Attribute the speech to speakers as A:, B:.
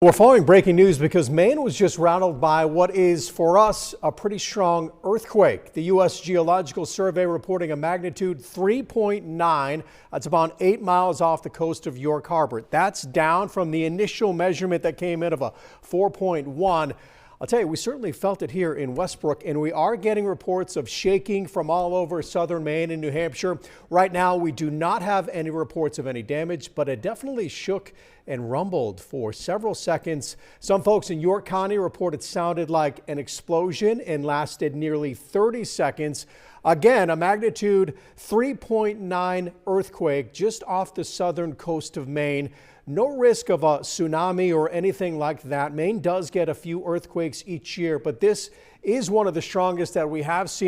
A: We're following breaking news because Maine was just rattled by what is, for us, a pretty strong earthquake. The U.S. Geological Survey reporting a magnitude 3.9. That's about 8 miles off the coast of York Harbor. That's down from the initial measurement that came in of a 4.1. I'll tell you, we certainly felt it here in Westbrook, and we are getting reports of shaking from all over southern Maine and New Hampshire. Right now, we do not have any reports of any damage, but it definitely shook and rumbled for several seconds. Some folks in York County report it sounded like an explosion and lasted nearly 30 seconds. Again, a magnitude 3.9 earthquake just off the southern coast of Maine. No risk of a tsunami or anything like that. Maine does get a few earthquakes each year, but this is one of the strongest that we have seen.